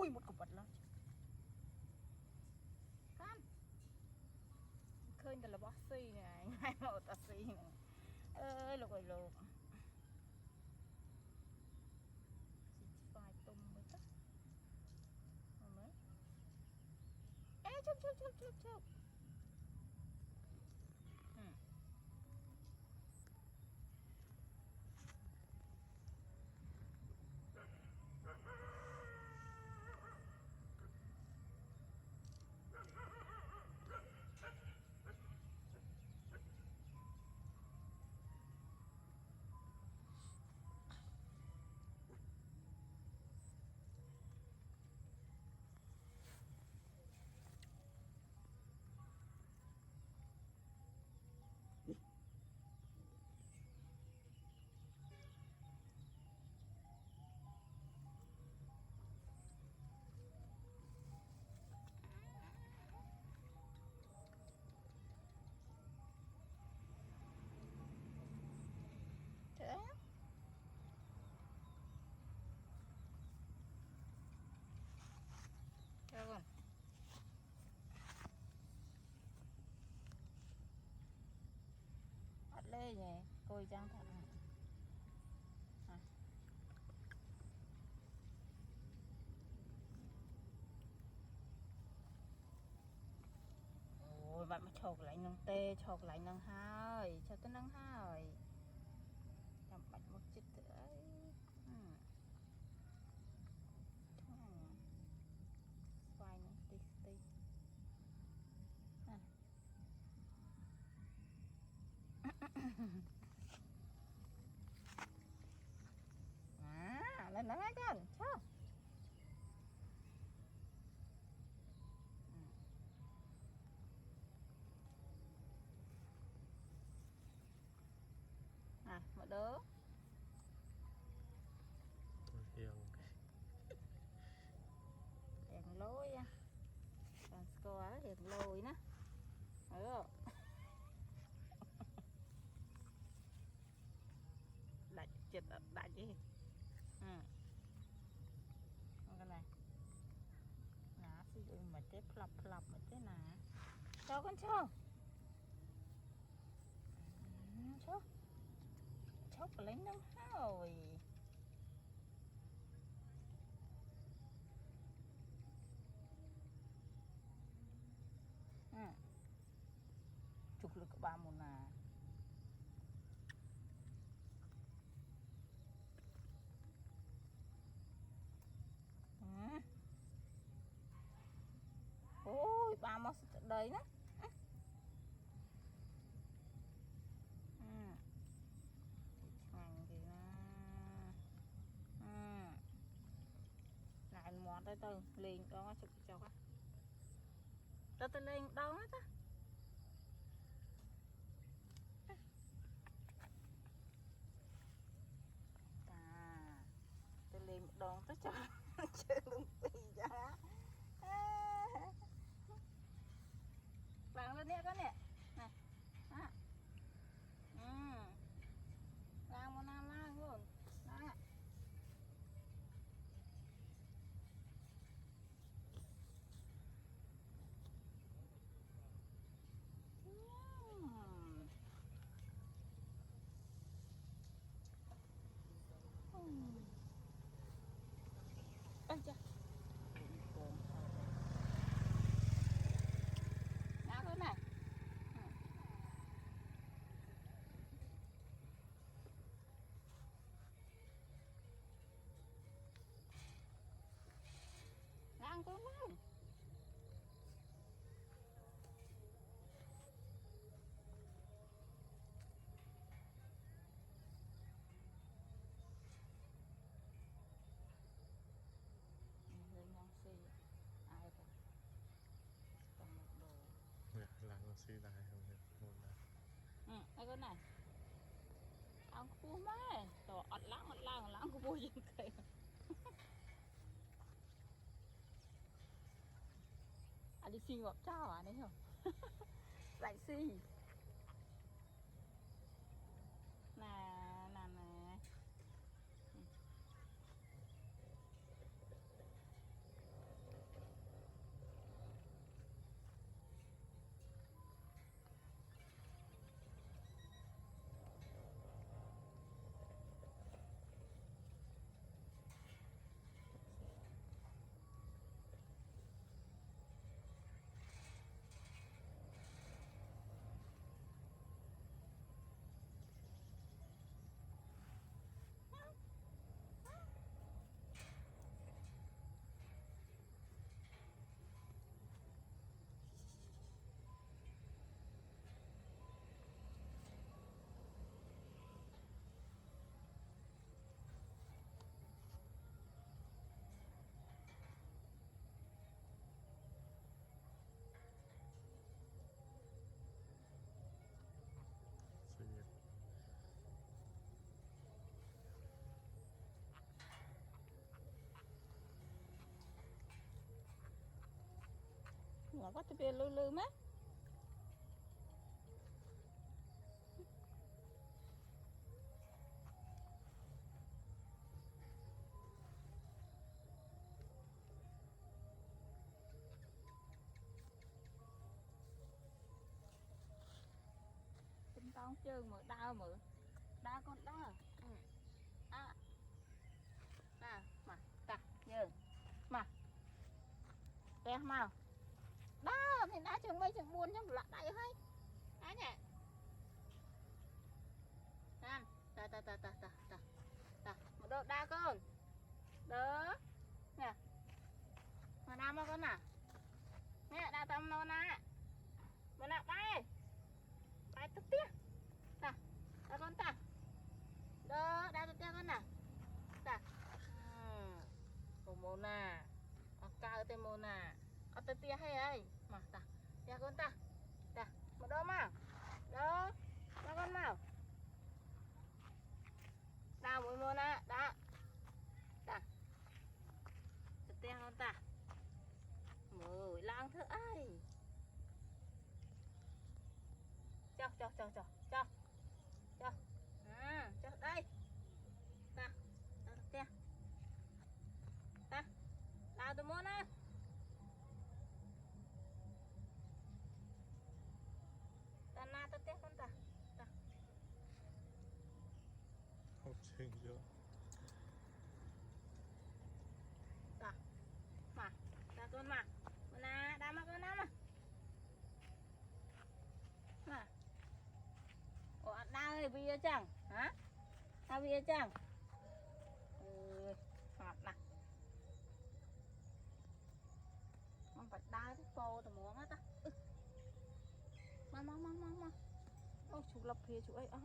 ui một cục vật lắm con khơi là bó xì này ngay một tà xì này ơi lục rồi lục vài tung mới tất mới ê chụp chụp chụp chụp chụp thế theo con bắt lê nhỉ coi trang thẳng ôi bạn mà chọc lại nâng tê chọc lại nâng hai cho tôi nâng hai chậm bạch một chút nữa xoay nó tí tí lên đó con cho một đứa hiền lối còn score hiền lối nè đại chật đại gì cái này ná sử dụng mà thế plop plop mà thế nè cho con cho chốc lấy nâng rồi chụp được ba một nà ôi ba một đấy đó thì lại món tới từ liền đó chụp cho các tôi lên đâu hết á tôi lên một đòn tới cho chơi lung tì ra vàng lên nè con nè này vàng một năm lang luôn đó ơi cha ngã cái này ngang cái này xì ai rồi còn một đồ là con xì dài không được một là đây cái này ông có bua mấy đồ ọt lãng có bua gì kìa đi xì ngọt cho đấy không lại xì nè mà bắt tôi lư lư má tinh tông chơi mở đau con đó à mà ta giờ mà té mau đó thì đã chừng mấy chừng buồn chứ lạ đây hay đó nhỉ ta một độ đa con đó nè mà nam con nào nè đa tâm nó nè mà nè bay bay tức tiếc ta ta con ta đó đa tức tiếc con nào ta Mona cao tên Mona ở tên tia hay ấy mà ta tia con ta ta một đôi mau đó nó con mau đào mũi Mona đó ta tia con ta mười lang thứ ai cho cho đây ta tia ta đào tụi Mona ta na ta tia con ta học sinh chưa ta mà ta con mà Mona đào mà con nào mà ủa đào ơi bây giờ chẳng hả đào bây giờ chẳng ngọt nèมันปัดได้ทุกโปรแต่หมวงอ่ะตะมาโอ้ชุกลับเพชุกไอ้